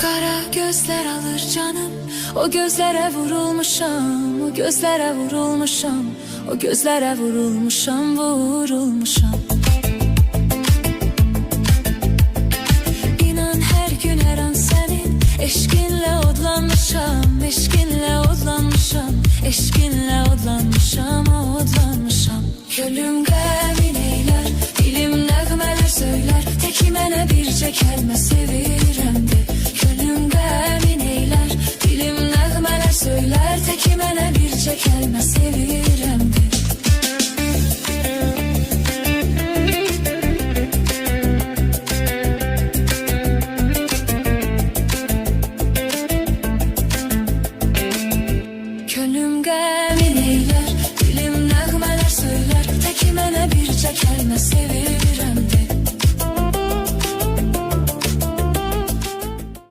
Kara gözler alır canım, o gözlere vurulmuşam, o gözlere vurulmuşam, o gözlere vurulmuşam, vurulmuşam. İnan her gün her an senin eşkinle odlanmışam, eşkinle odlanmışam, eşkinle odlanmışam, odlanmışam. Gönlüm qəmin eylər, dilim nəğmələr söylər, tək mənə bircə kəlmə sevir.